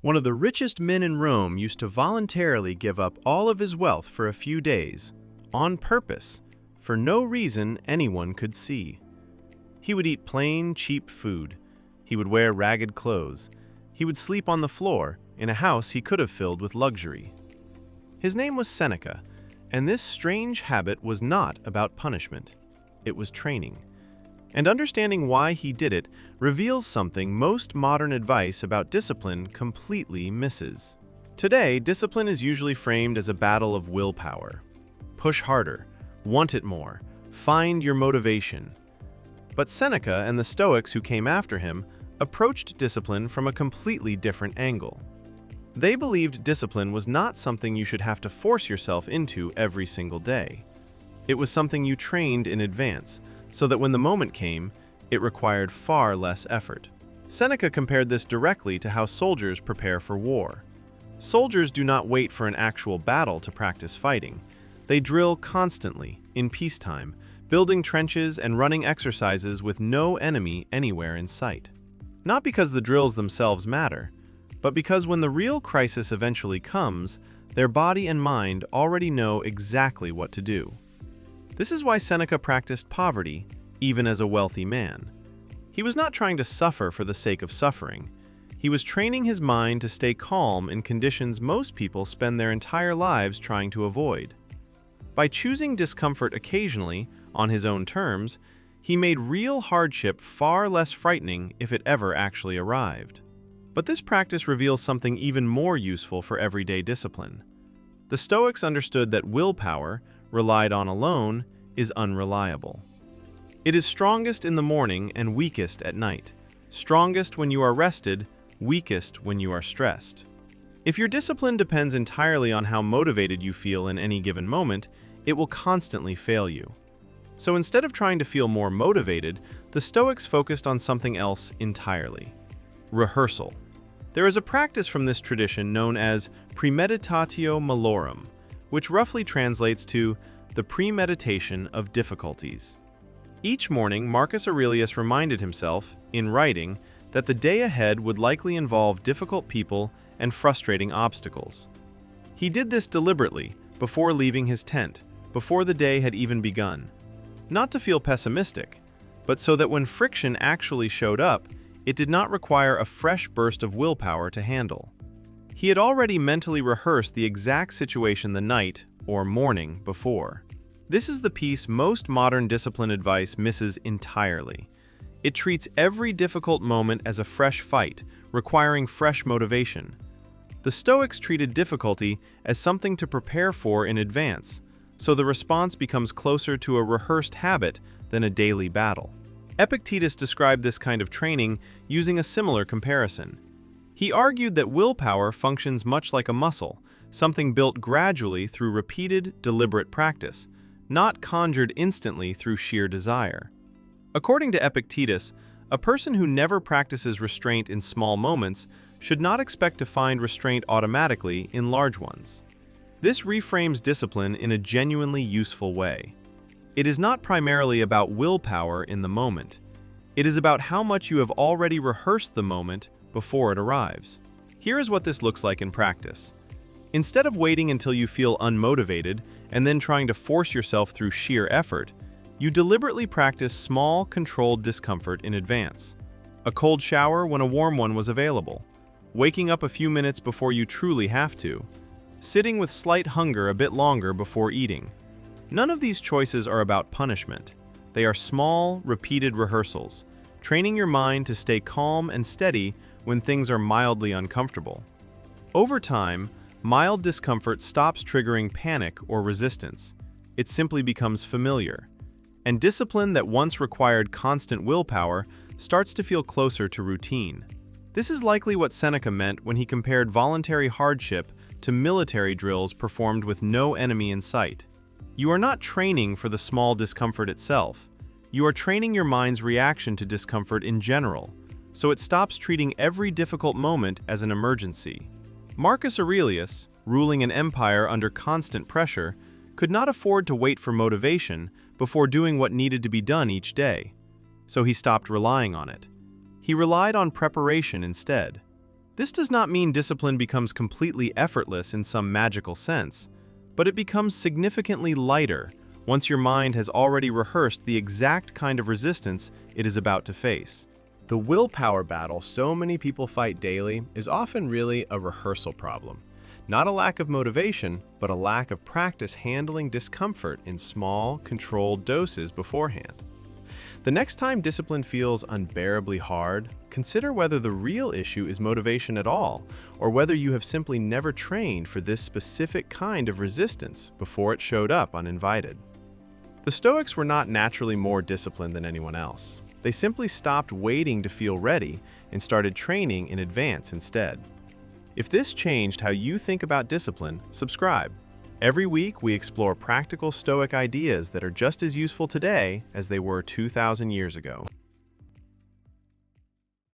One of the richest men in Rome used to voluntarily give up all of his wealth for a few days, on purpose, for no reason anyone could see. He would eat plain, cheap food. He would wear ragged clothes. He would sleep on the floor in a house he could have filled with luxury. His name was Seneca, and this strange habit was not about punishment. It was training. And understanding why he did it reveals something most modern advice about discipline completely misses. Today, discipline is usually framed as a battle of willpower. Push harder, want it more, find your motivation. But Seneca and the Stoics who came after him approached discipline from a completely different angle. They believed discipline was not something you should have to force yourself into every single day. It was something you trained in advance, so that when the moment came, it required far less effort. Seneca compared this directly to how soldiers prepare for war. Soldiers do not wait for an actual battle to practice fighting. They drill constantly, in peacetime, building trenches and running exercises with no enemy anywhere in sight. Not because the drills themselves matter, but because when the real crisis eventually comes, their body and mind already know exactly what to do. This is why Seneca practiced poverty, even as a wealthy man. He was not trying to suffer for the sake of suffering. He was training his mind to stay calm in conditions most people spend their entire lives trying to avoid. By choosing discomfort occasionally, on his own terms, he made real hardship far less frightening if it ever actually arrived. But this practice reveals something even more useful for everyday discipline. The Stoics understood that willpower, relied on alone, is unreliable. It is strongest in the morning and weakest at night. Strongest when you are rested, weakest when you are stressed. If your discipline depends entirely on how motivated you feel in any given moment, it will constantly fail you. So instead of trying to feel more motivated, the Stoics focused on something else entirely: rehearsal. There is a practice from this tradition known as premeditatio malorum, which roughly translates to the premeditation of difficulties. Each morning, Marcus Aurelius reminded himself, in writing, that the day ahead would likely involve difficult people and frustrating obstacles. He did this deliberately, before leaving his tent, before the day had even begun. Not to feel pessimistic, but so that when friction actually showed up, it did not require a fresh burst of willpower to handle. He had already mentally rehearsed the exact situation the night, or morning, before. This is the piece most modern discipline advice misses entirely. It treats every difficult moment as a fresh fight, requiring fresh motivation. The Stoics treated difficulty as something to prepare for in advance, so the response becomes closer to a rehearsed habit than a daily battle. Epictetus described this kind of training using a similar comparison. He argued that willpower functions much like a muscle, something built gradually through repeated, deliberate practice, not conjured instantly through sheer desire. According to Epictetus, a person who never practices restraint in small moments should not expect to find restraint automatically in large ones. This reframes discipline in a genuinely useful way. It is not primarily about willpower in the moment. It is about how much you have already rehearsed the moment before it arrives. Here is what this looks like in practice. Instead of waiting until you feel unmotivated and then trying to force yourself through sheer effort, you deliberately practice small, controlled discomfort in advance. A cold shower when a warm one was available, waking up a few minutes before you truly have to, sitting with slight hunger a bit longer before eating. None of these choices are about punishment. They are small, repeated rehearsals, training your mind to stay calm and steady when things are mildly uncomfortable. Over time, mild discomfort stops triggering panic or resistance. It simply becomes familiar. And discipline that once required constant willpower starts to feel closer to routine. This is likely what Seneca meant when he compared voluntary hardship to military drills performed with no enemy in sight. You are not training for the small discomfort itself. You are training your mind's reaction to discomfort in general, so it stops treating every difficult moment as an emergency. Marcus Aurelius, ruling an empire under constant pressure, could not afford to wait for motivation before doing what needed to be done each day, so he stopped relying on it. He relied on preparation instead. This does not mean discipline becomes completely effortless in some magical sense, but it becomes significantly lighter once your mind has already rehearsed the exact kind of resistance it is about to face. The willpower battle so many people fight daily is often really a rehearsal problem. Not a lack of motivation, but a lack of practice handling discomfort in small, controlled doses beforehand. The next time discipline feels unbearably hard, consider whether the real issue is motivation at all, or whether you have simply never trained for this specific kind of resistance before it showed up uninvited. The Stoics were not naturally more disciplined than anyone else. They simply stopped waiting to feel ready and started training in advance instead. If this changed how you think about discipline, subscribe. Every week, we explore practical Stoic ideas that are just as useful today as they were 2,000 years ago.